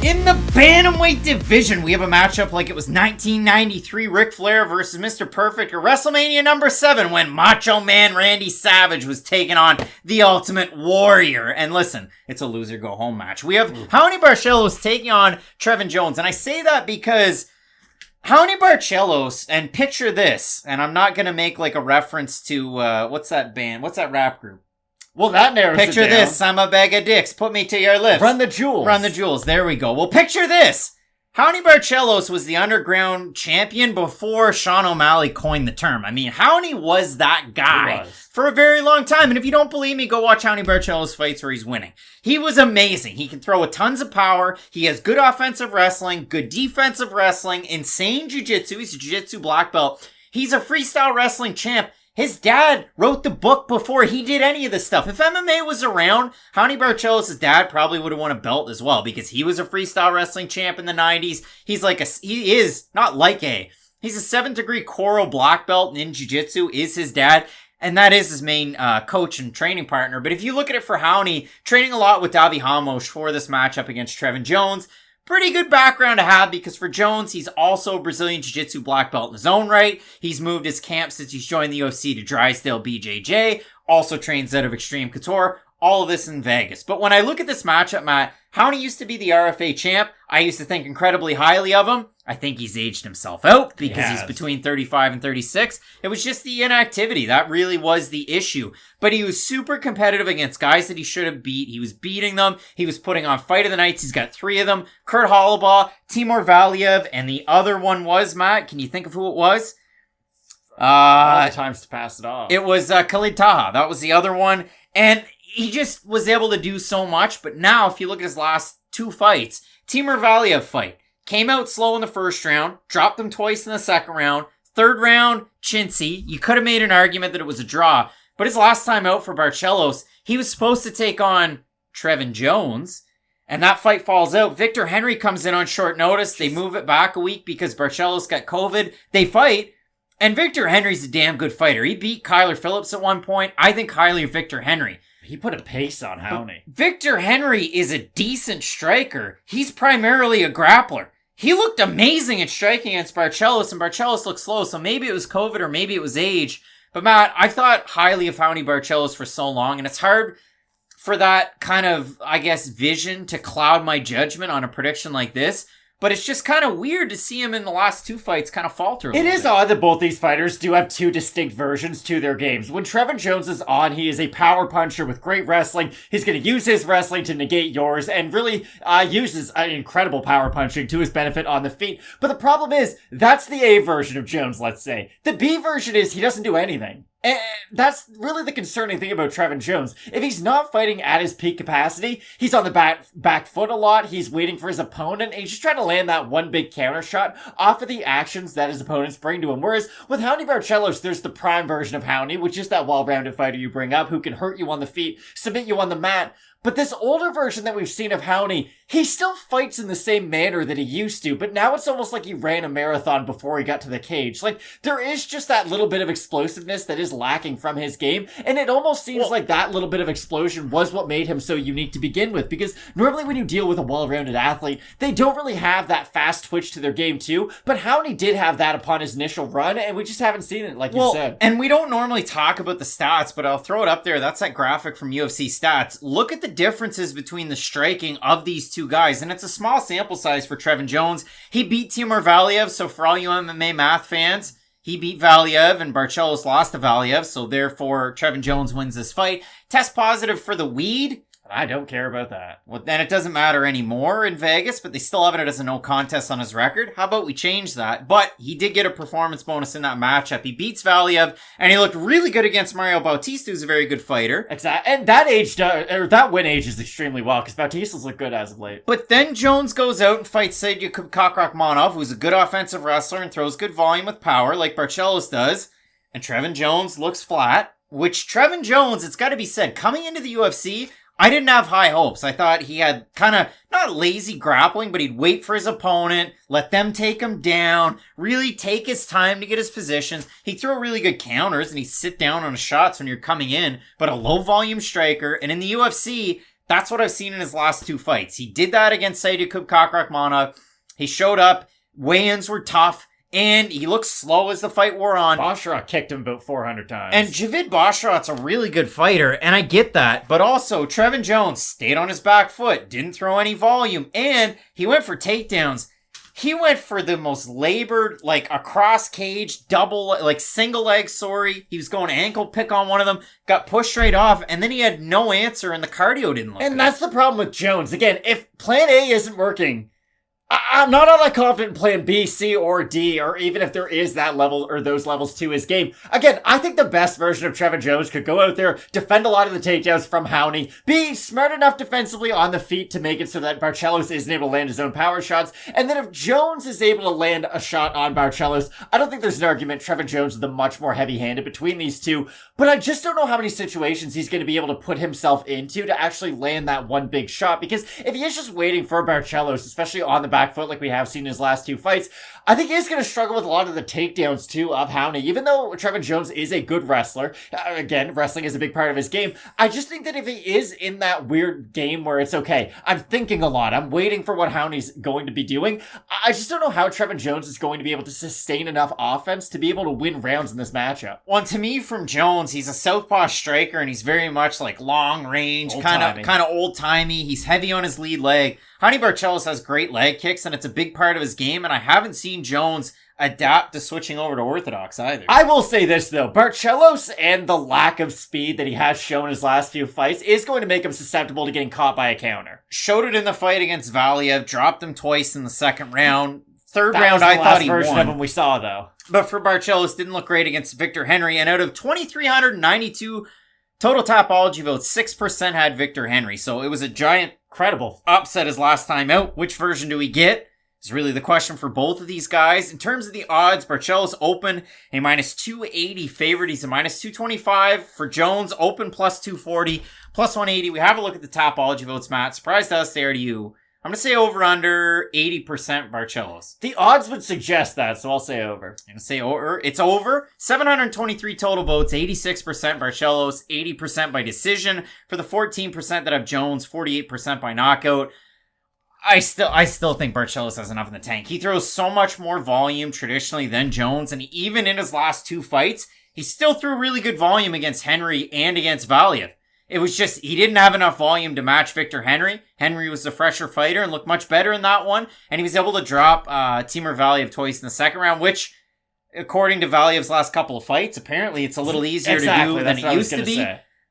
In the bantamweight division, we have a matchup like it was 1993 Ric Flair versus Mr. Perfect, or WrestleMania number 7 when Macho Man Randy Savage was taking on the Ultimate Warrior. And listen, it's a loser go home match. We have Raoni Barcelos taking on Trevin Jones. And I say that because Raoni Barcelos, and picture this, and I'm not going to make like a reference to, what's that band? What's that rap group? Well, that narrows Picture it down. this, I'm a bag of dicks, put me to your lips. Run the Jewels. Run the Jewels, there we go. Well, picture this. Raoni Barcelos was the underground champion before Sean O'Malley coined the term. I mean, Raoni was that guy for a very long time. And if you don't believe me, go watch Raoni Barcelos fights where he's winning. He was amazing. He can throw with tons of power. He has good offensive wrestling, good defensive wrestling, insane jiu-jitsu. He's a jiu-jitsu black belt. He's a freestyle wrestling champ. His dad wrote the book before he did any of this stuff. If MMA was around, Raoni Barcelos' dad probably would have won a belt as well because he was a freestyle wrestling champ in the 90s. He's a 7th degree Koro black belt in jiu-jitsu is his dad. And that is his main coach and training partner. But if you look at it for Raoni, training a lot with Davi Ramos for this matchup against Trevin Jones, pretty good background to have because for Jones, he's also a Brazilian Jiu-Jitsu black belt in his own right. He's moved his camp since he's joined the UFC to Drysdale BJJ. Also trains out of Extreme Couture. All of this in Vegas. But when I look at this matchup, Matt, Raoni used to be the RFA champ. I used to think incredibly highly of him. I think he's aged himself out because he's between 35 and 36. It was just the inactivity. That really was the issue. But he was super competitive against guys that he should have beat. He was beating them. He was putting on Fight of the Nights. He's got 3 of them. Kurt Hollabaugh, Timur Valiev, and the other one was, Matt, can you think of who it was? All the times to pass it off. It was Khalid Taha. That was the other one. And he just was able to do so much. But now, if you look at his last 2 fights, Timur Valiev fight. Came out slow in the first round, dropped them twice in the second round. Third round, chintzy. You could have made an argument that it was a draw. But his last time out for Barcelos, he was supposed to take on Trevin Jones. And that fight falls out. Victor Henry comes in on short notice. They move it back a week because Barcelos got COVID. They fight. And Victor Henry's a damn good fighter. He beat Kyler Phillips at one point. I think highly of Victor Henry. He put a pace on Raoni. Victor Henry is a decent striker. He's primarily a grappler. He looked amazing at striking against Barcelos, and Barcelos looked slow, so maybe it was COVID or maybe it was age. But Matt, I thought highly of Raoni Barcelos for so long, and it's hard for that kind of, I guess, vision to cloud my judgment on a prediction like this. But it's just kind of weird to see him in the last 2 fights kind of falter a little bit. It is odd that both these fighters do have 2 distinct versions to their games. When Trevin Jones is on, he is a power puncher with great wrestling. He's going to use his wrestling to negate yours and really uses an incredible power punching to his benefit on the feet. But the problem is, that's the A version of Jones, let's say. The B version is he doesn't do anything. And that's really the concerning thing about Trevin Jones. If he's not fighting at his peak capacity, he's on the back foot a lot, he's waiting for his opponent, and he's just trying to land that one big counter shot off of the actions that his opponents bring to him. Whereas with Raoni Barcelos, there's the prime version of Raoni, which is that well-rounded fighter you bring up, who can hurt you on the feet, submit you on the mat. But this older version that we've seen of Raoni, he still fights in the same manner that he used to, but now it's almost like he ran a marathon before he got to the cage. Like, there is just that little bit of explosiveness that is lacking from his game, and it almost seems like that little bit of explosion was what made him so unique to begin with, because normally when you deal with a well-rounded athlete, they don't really have that fast twitch to their game too, but Raoni did have that upon his initial run, and we just haven't seen it, like you said. And we don't normally talk about the stats, but I'll throw it up there. That's that graphic from UFC Stats. Look at the differences between the striking of these 2 guys, and it's a small sample size for Trevin Jones. He beat Timur Valiev, so for all you MMA math fans, he beat Valiev and Barcelos lost to Valiev, so therefore Trevin Jones wins this fight. Test positive for the weed. I don't care about that. Well, then it doesn't matter anymore in Vegas, but they still have it as a no contest on his record. How about we change that? But he did get a performance bonus in that matchup. He beats Valiev, and he looked really good against Mario Bautista, who's a very good fighter. Exactly. And that win ages extremely well, because Bautista's looked good as of late. But then Jones goes out and fights Saidya Kakrakhmanov, who's a good offensive wrestler and throws good volume with power, like Barcelos does. And Trevin Jones looks flat, which Trevin Jones, it's got to be said, coming into the UFC, I didn't have high hopes. I thought he had kind of, not lazy grappling, but he'd wait for his opponent, let them take him down, really take his time to get his positions. He'd throw really good counters and he'd sit down on his shots when you're coming in, but a low volume striker. And in the UFC, That's what I've seen in his last 2 fights. He did that against Saidu Kubkakrakmana. He showed up, weigh-ins were tough, and he looked slow as the fight wore on. Basharat kicked him about 400 times. And Javid Basharat's a really good fighter, and I get that. But also, Trevin Jones stayed on his back foot, didn't throw any volume, and he went for takedowns. He went for the most labored, like, across cage, double, like, single leg, He was going ankle pick on one of them, got pushed right off, and then he had no answer, and the cardio didn't look good. And that's the problem with Jones. Again, if plan A isn't working, I'm not all that confident in plan B, C, or D, or even if there is that level or those levels to his game. Again, I think the best version of Trevin Jones could go out there, defend a lot of the takedowns from Raoni, be smart enough defensively on the feet to make it so that Barcelos isn't able to land his own power shots. And then if Jones is able to land a shot on Barcelos, I don't think there's an argument Trevin Jones is the much more heavy-handed between these two. But I just don't know how many situations he's going to be able to put himself into to actually land that one big shot. Because if he is just waiting for Barcelos, especially on the back foot like we have seen in his last 2 fights, I think he's going to struggle with a lot of the takedowns too of Raoni. Even though Trevin Jones is a good wrestler, again, wrestling is a big part of his game, I just think that if he is in that weird game where it's okay, I'm thinking a lot, I'm waiting for what Raoni's going to be doing, I just don't know how Trevin Jones is going to be able to sustain enough offense to be able to win rounds in this matchup. Well, to me, from Jones, he's a southpaw striker, and he's very much like long range, kind of old-timey. He's heavy on his lead leg. Raoni Barcelos has great leg kicks, and it's a big part of his game, and I haven't seen Jones adapt to switching over to orthodox either. I will say this though, Barcelos and the lack of speed that he has shown his last few fights is going to make him susceptible to getting caught by a counter. Showed it in the fight against Valiev, dropped him twice in the second round. Third round, I thought he won. Version of him we saw though. But for Barcelos, didn't look great against Victor Henry, and out of 2,392 total Tapology votes, 6% had Victor Henry, so it was a giant, incredible upset his last time out. Which version do we get? Is really the question for both of these guys. In terms of the odds, Barcelos open a minus 280 favorite. He's a minus 225 for Jones. Open plus 240, plus 180. We have a look at the Tapology votes, Matt. Surprised us there to you. I'm going to say over under 80% Barcelos. The odds would suggest that, so I'll say over. I'm going to say over. It's over. 723 total votes, 86% Barcelos, 80% by decision. For the 14% that have Jones, 48% by knockout. I still think Barcelos has enough in the tank. He throws so much more volume traditionally than Jones, and even in his last 2 fights, he still threw really good volume against Henry and against Valiev. It was just, he didn't have enough volume to match Victor Henry. Henry was the fresher fighter and looked much better in that one, and he was able to drop Timur Valiev twice in the second round, which, according to Valiev's last couple of fights, apparently it's a little easier to do than it used to be.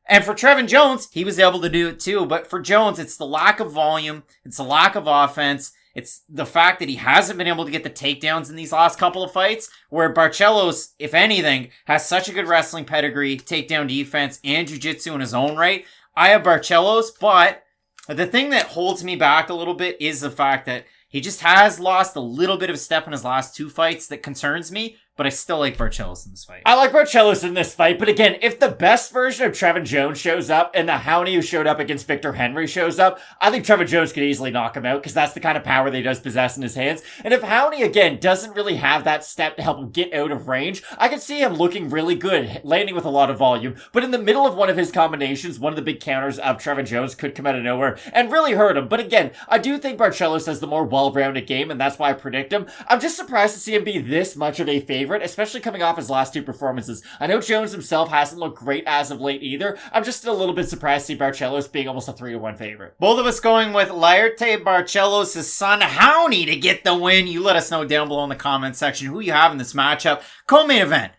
And for Trevin Jones, he was able to do it too. But for Jones, it's the lack of volume. It's the lack of offense. It's the fact that he hasn't been able to get the takedowns in these last couple of fights, where Barcelos, if anything, has such a good wrestling pedigree, takedown defense, and jiu-jitsu in his own right. I have Barcelos, but the thing that holds me back a little bit is the fact that he just has lost a little bit of step in his last 2 fights that concerns me. But I still like Barcelos in this fight. I like Barcelos in this fight, but again, if the best version of Trevin Jones shows up and the Raoni who showed up against Victor Henry shows up, I think Trevin Jones could easily knock him out because that's the kind of power that he does possess in his hands. And if Raoni, again, doesn't really have that step to help him get out of range, I could see him looking really good, landing with a lot of volume. But in the middle of one of his combinations, one of the big counters of Trevin Jones could come out of nowhere and really hurt him. But again, I do think Barcelos has the more well-rounded game, and that's why I predict him. I'm just surprised to see him be this much of a favorite, especially coming off his last 2 performances. I know Jones himself hasn't looked great as of late either. I'm just still a little bit surprised to see Barcelos being almost a 3-1 favorite. Both of us going with Laerte Barcelos' son, Raoni, to get the win. You let us know down below in the comment section who you have in this matchup. Co-main event.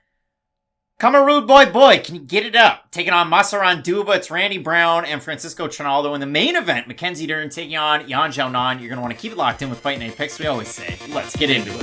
Come a rude boy, can you get it up? Taking on Masaran Duba, it's Randy Brown and Francisco Trinaldo. In the main event, Mackenzie Dern taking on Xiaonan. You're going to want to keep it locked in with Fight Night Picks. We always say, let's get into it.